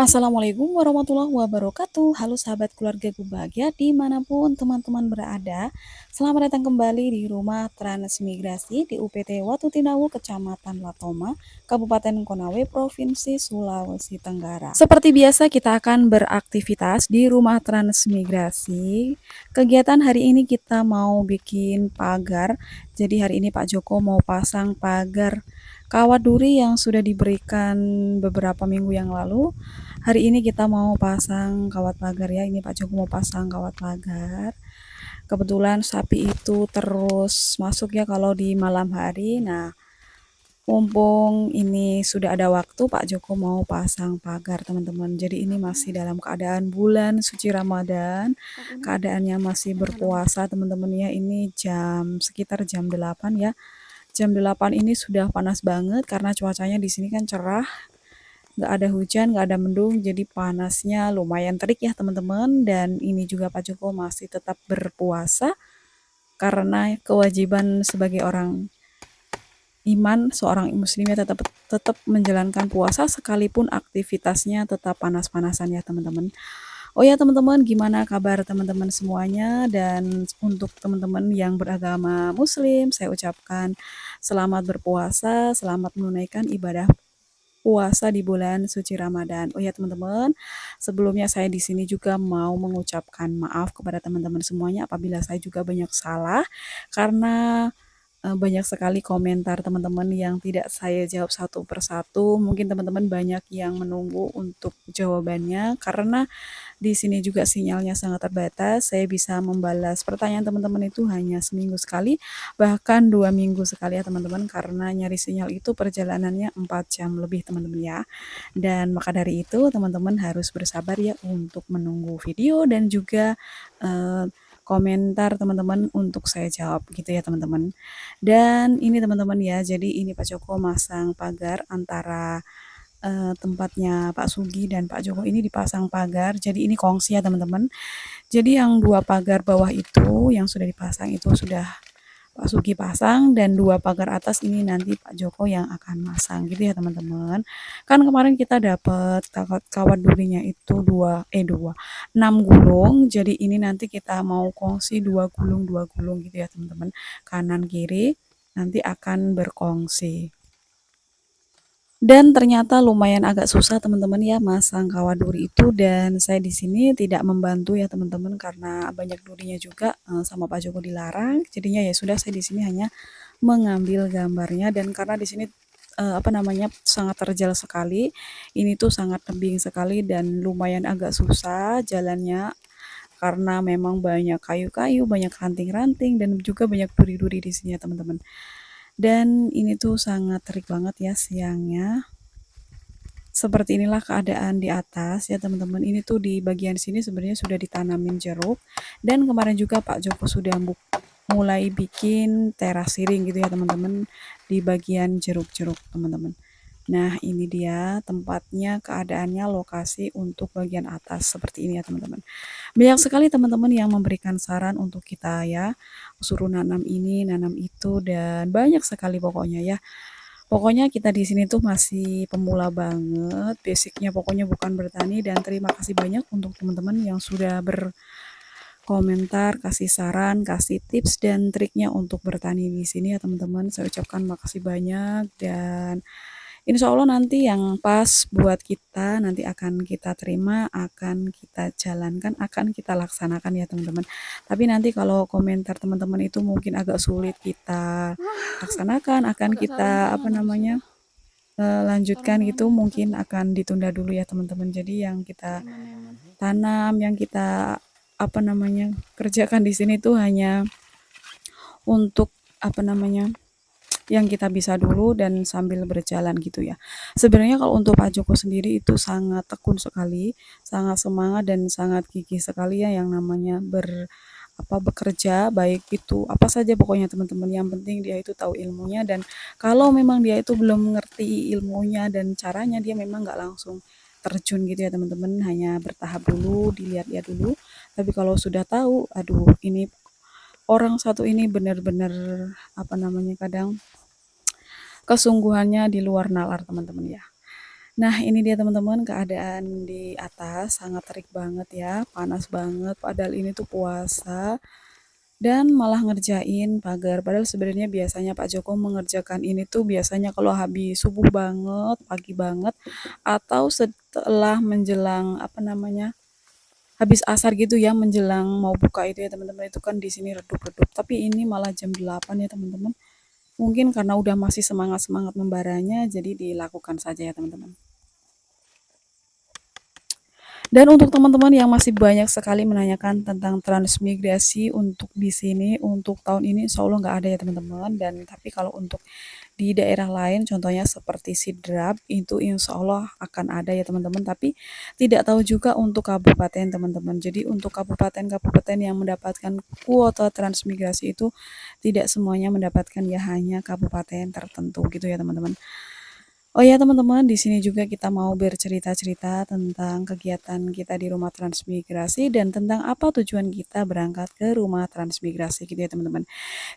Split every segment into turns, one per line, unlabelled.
Assalamualaikum warahmatullahi wabarakatuh. Halo sahabat keluargaku bahagia dimanapun teman-teman berada. Selamat datang kembali di rumah transmigrasi di UPT Watutinawu, Kecamatan Latoma, Kabupaten Konawe, Provinsi Sulawesi Tenggara. Seperti biasa kita akan beraktivitas di rumah transmigrasi. Kegiatan hari ini kita mau bikin pagar. Jadi hari ini Pak Joko mau pasang pagar kawat duri yang sudah diberikan beberapa minggu yang lalu. Hari ini kita mau pasang kawat pagar ya. Ini Pak Joko mau pasang kawat pagar. Kebetulan sapi itu terus masuk ya kalau di malam hari. Nah, mumpung ini sudah ada waktu, Pak Joko mau pasang pagar teman-teman. Jadi ini masih dalam keadaan bulan suci Ramadan. Keadaannya masih berpuasa teman-teman ya. Ini sekitar jam 8 ya. Jam 8 ini sudah panas banget karena cuacanya di sini kan cerah, nggak ada hujan, nggak ada mendung, jadi panasnya lumayan terik ya teman-teman. Dan ini juga Pak Joko masih tetap berpuasa karena kewajiban sebagai orang iman, seorang muslim ya tetap tetap menjalankan puasa sekalipun aktivitasnya tetap panas-panasan ya teman-teman. Oh ya teman-teman, gimana kabar teman-teman semuanya? Dan untuk teman-teman yang beragama muslim, saya ucapkan selamat berpuasa, selamat menunaikan ibadah puasa di bulan suci Ramadan. Oh ya teman-teman, sebelumnya saya di sini juga mau mengucapkan maaf kepada teman-teman semuanya apabila saya juga banyak salah karena banyak sekali komentar teman-teman yang tidak saya jawab satu persatu. Mungkin teman-teman banyak yang menunggu untuk jawabannya karena di sini juga sinyalnya sangat terbatas. Saya bisa membalas pertanyaan teman-teman itu hanya seminggu sekali, bahkan 2 minggu sekali ya teman-teman, karena nyari sinyal itu perjalanannya 4 jam lebih teman-teman ya. Dan maka dari itu teman-teman harus bersabar ya untuk menunggu video dan juga komentar teman-teman untuk saya jawab gitu ya teman-teman. Dan ini teman-teman ya, jadi ini Pak Joko masang pagar antara tempatnya Pak Sugi dan Pak Joko ini dipasang pagar. Jadi ini kongsi ya teman-teman. Jadi yang 2 pagar bawah itu yang sudah dipasang itu sudah Pak Sugi pasang, dan 2 pagar atas ini nanti Pak Joko yang akan masang gitu ya teman-teman. Kan kemarin kita dapat kawat durinya itu 6 gulung. Jadi ini nanti kita mau kongsi 2 gulung gitu ya teman-teman. Kanan kiri nanti akan berkongsi. Dan ternyata lumayan agak susah teman-teman ya masang kawat duri itu, dan saya di sini tidak membantu ya teman-teman karena banyak durinya juga, sama Pak Joko dilarang. Jadinya ya sudah, saya di sini hanya mengambil gambarnya. Dan karena di sini sangat terjal sekali. Ini tuh sangat tebing sekali dan lumayan agak susah jalannya karena memang banyak kayu-kayu, banyak ranting-ranting dan juga banyak duri-duri di sini ya teman-teman. Dan ini tuh sangat terik banget ya siangnya. Seperti inilah keadaan di atas ya teman-teman. Ini tuh di bagian sini sebenarnya sudah ditanamin jeruk, dan kemarin juga Pak Joko sudah mulai bikin teras siring gitu ya teman-teman di bagian jeruk-jeruk teman-teman. Nah ini dia tempatnya, keadaannya, lokasi untuk bagian atas seperti ini ya teman-teman. Banyak sekali teman-teman yang memberikan saran untuk kita ya, suruh nanam ini, nanam itu, dan banyak sekali pokoknya ya. Pokoknya kita di sini tuh masih pemula banget, basicnya pokoknya bukan bertani. Dan terima kasih banyak untuk teman-teman yang sudah berkomentar, kasih saran, kasih tips dan triknya untuk bertani di sini ya teman-teman. Saya ucapkan makasih banyak, dan insya Allah nanti yang pas buat kita nanti akan kita terima, akan kita jalankan, akan kita laksanakan ya teman-teman. Tapi nanti kalau komentar teman-teman itu mungkin agak sulit kita laksanakan, akan kita lanjutkan gitu, mungkin akan ditunda dulu ya teman-teman. Jadi yang kita tanam, yang kita kerjakan di sini tuh hanya untuk yang kita bisa dulu dan sambil berjalan gitu ya. Sebenarnya kalau untuk Pak Joko sendiri itu sangat tekun sekali, sangat semangat dan sangat gigih sekali ya yang namanya bekerja, baik itu apa saja pokoknya teman-teman, yang penting dia itu tahu ilmunya. Dan kalau memang dia itu belum mengerti ilmunya dan caranya, dia memang nggak langsung terjun gitu ya teman-teman, hanya bertahap dulu, dilihat-lihat dulu. Tapi kalau sudah tahu, aduh ini orang satu ini benar-benar kadang kesungguhannya di luar nalar teman-teman ya. Nah, ini dia teman-teman keadaan di atas sangat terik banget ya, panas banget padahal ini tuh puasa dan malah ngerjain pagar. Padahal sebenarnya biasanya Pak Joko mengerjakan ini tuh biasanya kalau habis subuh banget, pagi banget atau setelah menjelang apa namanya? Habis asar gitu ya, menjelang mau buka itu ya teman-teman. Itu kan di sini redup-redup. Tapi ini malah jam 8 ya teman-teman. Mungkin karena udah masih semangat-semangat membaranya jadi dilakukan saja ya teman-teman. Dan untuk teman-teman yang masih banyak sekali menanyakan tentang transmigrasi untuk di sini, untuk tahun ini insya Allah nggak ada ya teman-teman. Dan tapi kalau untuk di daerah lain, contohnya seperti Sidrap, itu insya Allah akan ada ya teman-teman. Tapi tidak tahu juga untuk kabupaten teman-teman. Jadi untuk kabupaten-kabupaten yang mendapatkan kuota transmigrasi itu tidak semuanya mendapatkan ya hanya kabupaten tertentu gitu ya teman-teman. Oh ya teman-teman, di sini juga kita mau bercerita-cerita tentang kegiatan kita di rumah transmigrasi dan tentang apa tujuan kita berangkat ke rumah transmigrasi gitu ya teman-teman.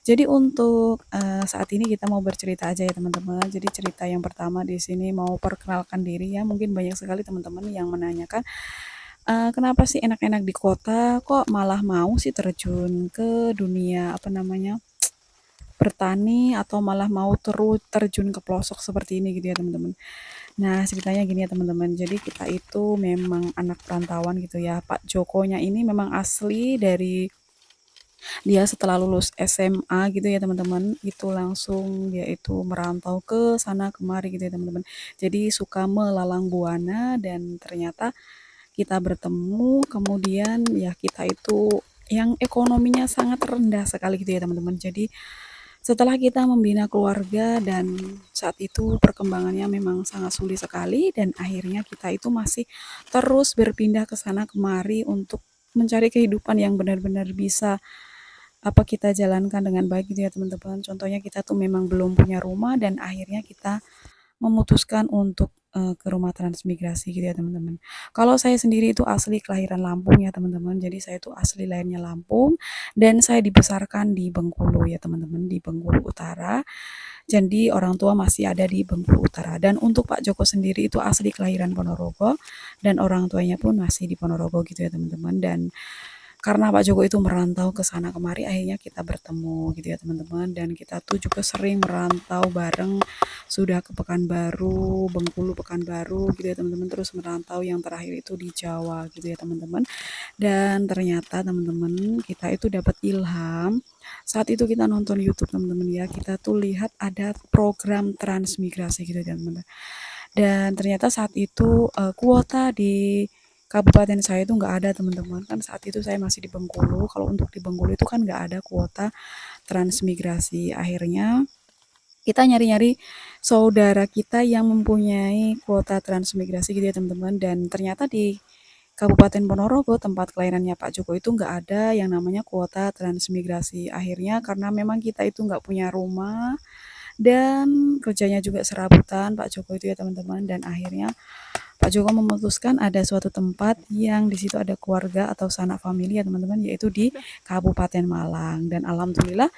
Jadi untuk saat ini kita mau bercerita aja ya teman-teman. Jadi cerita yang pertama di sini mau perkenalkan diri ya. Mungkin banyak sekali teman-teman yang menanyakan kenapa sih enak-enak di kota kok malah mau sih terjun ke dunia apa namanya? Bertani atau malah mau terus terjun ke pelosok seperti ini gitu ya teman-teman. Nah ceritanya gini ya teman-teman, jadi kita itu memang anak perantauan gitu ya. Pak Jokonya ini memang asli dari dia setelah lulus SMA gitu ya teman-teman, itu langsung dia itu merantau ke sana kemari gitu ya teman-teman. Jadi suka melalang buana dan ternyata kita bertemu, kemudian ya kita itu yang ekonominya sangat rendah sekali gitu ya teman-teman. Jadi setelah kita membina keluarga dan saat itu perkembangannya memang sangat sulit sekali dan akhirnya kita itu masih terus berpindah ke sana kemari untuk mencari kehidupan yang benar-benar bisa apa kita jalankan dengan baik gitu ya teman-teman. Contohnya kita tuh memang belum punya rumah dan akhirnya kita memutuskan untuk ke rumah transmigrasi gitu ya teman-teman. Kalau saya sendiri itu asli kelahiran Lampung ya teman-teman. Jadi saya itu asli lahirnya Lampung dan saya dibesarkan di Bengkulu ya teman-teman, di Bengkulu Utara. Jadi orang tua masih ada di Bengkulu Utara. Dan untuk Pak Joko sendiri itu asli kelahiran Ponorogo dan orang tuanya pun masih di Ponorogo gitu ya teman-teman. Dan karena Pak Joko itu merantau ke sana kemari akhirnya kita bertemu gitu ya teman-teman dan kita tuh juga sering merantau bareng sudah ke Pekanbaru, Bengkulu, Pekanbaru gitu ya teman-teman terus merantau yang terakhir itu di Jawa gitu ya teman-teman dan ternyata teman-teman kita itu dapat ilham saat itu kita nonton YouTube teman-teman ya kita tuh lihat ada program transmigrasi gitu ya teman-teman dan ternyata saat itu kuota di kabupaten saya itu nggak ada teman-teman kan saat itu saya masih di Bengkulu kalau untuk di Bengkulu itu kan nggak ada kuota transmigrasi akhirnya kita nyari-nyari saudara kita yang mempunyai kuota transmigrasi gitu ya teman-teman dan ternyata di Kabupaten Ponorogo tempat kelahirannya Pak Joko itu nggak ada yang namanya kuota transmigrasi akhirnya karena memang kita itu nggak punya rumah dan kerjanya juga serabutan Pak Joko itu ya teman-teman dan akhirnya Pak Joko memutuskan ada suatu tempat yang di situ ada keluarga atau sanak famili ya teman-teman yaitu di Kabupaten Malang dan alhamdulillah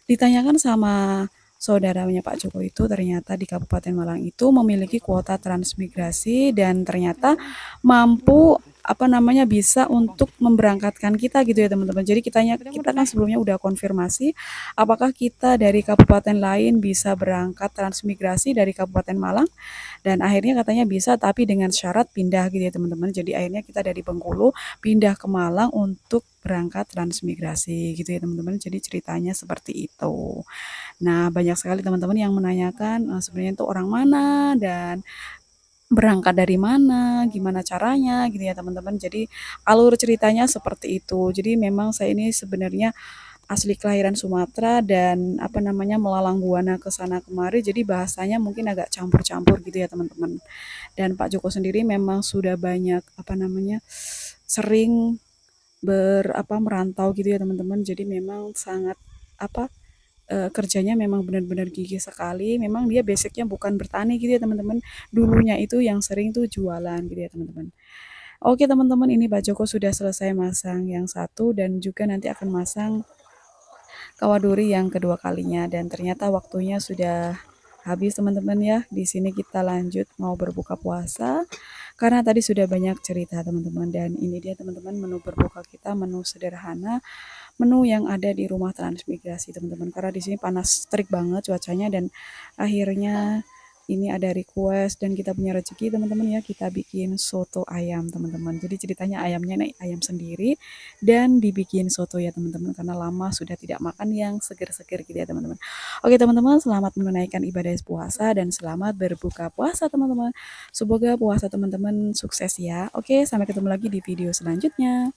ditanyakan sama saudaranya Pak Joko itu ternyata di Kabupaten Malang itu memiliki kuota transmigrasi dan ternyata mampu apa namanya bisa untuk memberangkatkan kita gitu ya teman-teman. Jadi kita kan sebelumnya udah konfirmasi apakah kita dari kabupaten lain bisa berangkat transmigrasi dari Kabupaten Malang dan akhirnya katanya bisa tapi dengan syarat pindah gitu ya teman-teman. Jadi akhirnya kita dari Bengkulu pindah ke Malang untuk berangkat transmigrasi gitu ya teman-teman. Jadi ceritanya seperti itu. Nah, banyak sekali teman-teman yang menanyakan sebenarnya itu orang mana dan berangkat dari mana, gimana caranya gitu ya teman-teman. Jadi alur ceritanya seperti itu. Jadi memang saya ini sebenarnya asli kelahiran Sumatera dan apa namanya melalang buana ke sana kemari. Jadi bahasanya mungkin agak campur-campur gitu ya teman-teman. Dan Pak Joko sendiri memang sudah banyak apa namanya sering merantau gitu ya teman-teman. Jadi memang sangat apa kerjanya memang benar-benar gigih sekali. Memang dia basicnya bukan bertani gitu ya teman-teman. Dulunya itu yang sering tuh jualan gitu ya teman-teman. Oke teman-teman, ini Pak Joko sudah selesai masang yang satu dan juga nanti akan masang kawaduri yang kedua kalinya dan ternyata waktunya sudah habis teman-teman ya. Di sini kita lanjut mau berbuka puasa karena tadi sudah banyak cerita teman-teman, dan ini dia teman-teman menu berbuka kita, menu sederhana, menu yang ada di rumah transmigrasi teman-teman. Karena di sini panas terik banget cuacanya, dan akhirnya ini ada request dan kita punya rezeki teman-teman ya, kita bikin soto ayam teman-teman. Jadi ceritanya ayamnya nih ayam sendiri dan dibikin soto ya teman-teman, karena lama sudah tidak makan yang seger-seger gitu ya teman-teman. Oke teman-teman, selamat menunaikan ibadah puasa dan selamat berbuka puasa teman-teman. Semoga puasa teman-teman sukses ya. Oke, sampai ketemu lagi di video selanjutnya.